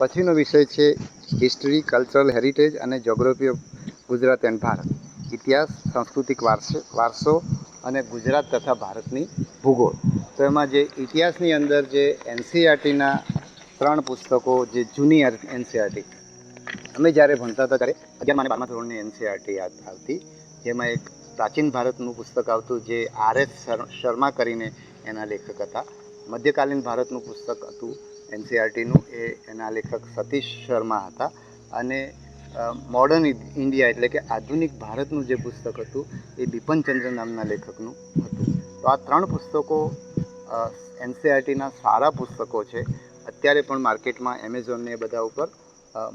પછીનો વિષય છે હિસ્ટ્રી, કલ્ચરલ હેરિટેજ અને geography of Gujarat and Bharat. ઇતિહાસ, સાંસ્કૃતિક વારસો અને ગુજરાત તથા ભારતની ભૂગોળ. તો એમાં જે ઇતિહાસની અંદર જે એનસીઈઆરટીના 3 પુસ્તકો, જે જૂની એનસીઈઆરટી, અમે જ્યારે ભણતા હતા ત્યારે 11મા અને 12મા ધોરણની એનસીઈઆરટી યાદ આવતી, જેમાં એક પ્રાચીન ભારતનું પુસ્તક આવતું જે આર.એસ. શર્મા કરીને એના લેખક હતા. મધ્યકાલીન ભારતનું પુસ્તક હતું એનસીઈઆરટીનું, એના લેખક સતીશ શર્મા હતા. અને મોડર્ન ઇન્ડિયા એટલે કે આધુનિક ભારતનું જે પુસ્તક હતું એ બિપિનચંદ્ર નામના લેખકનું હતું. તો આ 3 પુસ્તકો એનસીઈઆરટીના સારા પુસ્તકો છે. અત્યારે પણ માર્કેટમાં એમેઝોનને એ બધા ઉપર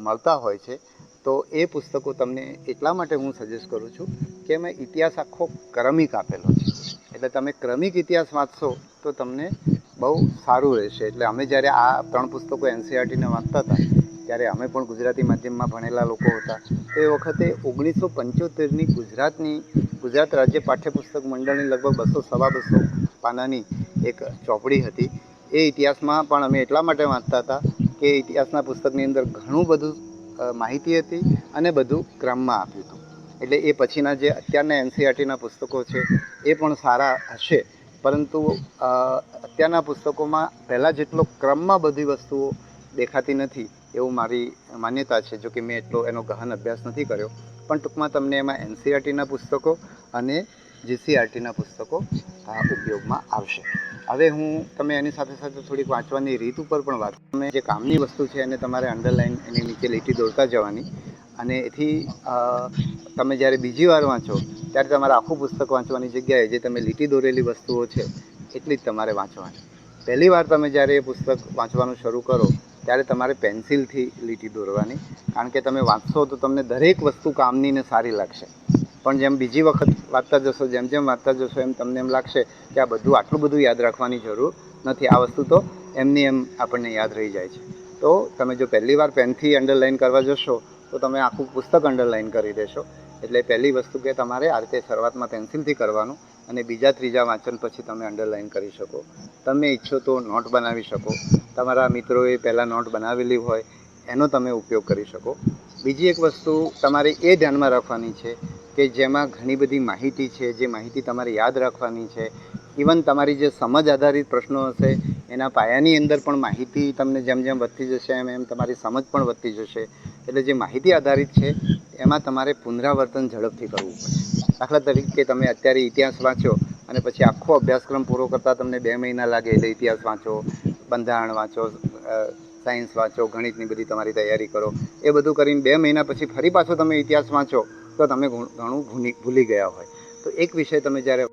મળતા હોય છે. તો એ પુસ્તકો તમને એટલા માટે હું સજેસ્ટ કરું છું કે એમાં ઇતિહાસ આખો ક્રમિક આપેલો છે. એટલે તમે ક્રમિક ઇતિહાસ વાંચશો તો તમને બહુ સારું રહેશે. એટલે અમે જ્યારે આ 3 પુસ્તકો એનસીઈઆરટીને વાંચતા હતા ત્યારે અમે પણ ગુજરાતી માધ્યમમાં ભણેલા લોકો હતા. તો એ વખતે 1975ની ગુજરાત રાજ્ય પાઠ્યપુસ્તક મંડળની લગભગ 200-250 પાનાની એક ચોપડી હતી. એ ઇતિહાસમાં પણ અમે એટલા માટે વાંચતા હતા કે ઇતિહાસના પુસ્તકની અંદર ઘણું બધું માહિતી હતી અને બધું ક્રમમાં આપ્યું હતું. એટલે એ પછીના જે અત્યારના એનસીઈઆરટીના પુસ્તકો છે એ પણ સારા હશે, પરંતુ અત્યારના પુસ્તકોમાં પહેલાં જેટલો ક્રમમાં બધી વસ્તુઓ દેખાતી નથી એવું મારી માન્યતા છે. જો કે મેં એટલો એનો ગહન અભ્યાસ નથી કર્યો, પણ ટૂંકમાં તમને એમાં એનસીઈઆરટીના પુસ્તકો અને જીસીઈઆરટીના પુસ્તકો ઉપયોગમાં આવશે. હવે તમે એની સાથે સાથે થોડીક વાંચવાની રીત ઉપર પણ વાત. તમે જે કામની વસ્તુ છે એને તમારે અંડરલાઈન એની નીચે લીટી દોરતા જવાની, અને એથી તમે જ્યારે બીજી વાર વાંચો ત્યારે તમારે આખું પુસ્તક વાંચવાની જગ્યાએ જે તમે લીટી દોરેલી વસ્તુઓ છે એટલી જ તમારે વાંચવાની. પહેલી વાર તમે જ્યારે એ પુસ્તક વાંચવાનું શરૂ કરો ત્યારે તમારે પેન્સિલથી લીટી દોરવાની, કારણ કે તમે વાંચશો તો તમને દરેક વસ્તુ કામની ને સારી લાગશે. પણ જેમ બીજી વખત વાંચતા જશો, જેમ વાંચતા જશો એમ તમને એમ લાગશે કે આ બધું આટલું બધું યાદ રાખવાની જરૂર નથી, આ વસ્તુ તો એમની એમ આપણને યાદ રહી જાય છે. તો તમે જો પહેલી વાર પેનથી અંડરલાઈન કરવા જશો તો તમે આખું પુસ્તક અંડરલાઈન કરી દેશો. એટલે પહેલી વસ્તુ કે તમારે આ રીતે શરૂઆતમાં પેન્સિલથી કરવાનું, અને બીજા ત્રીજા વાંચન પછી તમે અંડરલાઈન કરી શકો. તમે ઈચ્છો તો નોટ બનાવી શકો. તમારા મિત્રોએ પહેલાં નોટ બનાવેલી હોય એનો તમે ઉપયોગ કરી શકો. બીજી એક વસ્તુ તમારે એ ધ્યાનમાં રાખવાની છે કે જેમાં ઘણી બધી માહિતી છે, જે માહિતી તમારે યાદ રાખવાની છે. ઇવન તમારી જે સમજ આધારિત પ્રશ્નો હશે એના પાયાની અંદર પણ માહિતી તમને જેમ જેમ વધતી જશે એમ તમારી સમજ પણ વધતી જશે. એટલે જે માહિતી આધારિત છે એમાં તમારે પુનરાવર્તન ઝડપથી કરવું પડે. દાખલા તરીકે તમે અત્યારે ઇતિહાસ વાંચો અને પછી આખો અભ્યાસક્રમ પૂરો કરતાં તમને 2 મહિના લાગે, એટલે ઇતિહાસ વાંચો, બંધારણ વાંચો, સાયન્સ વાંચો, ગણિતની બધી તમારી તૈયારી કરો, એ બધું કરીને 2 મહિના પછી ફરી પાછો તમે ઇતિહાસ વાંચો તો તમે ઘણું ભૂલી ગયા હોય. તો એક વિષય તમે જ્યારે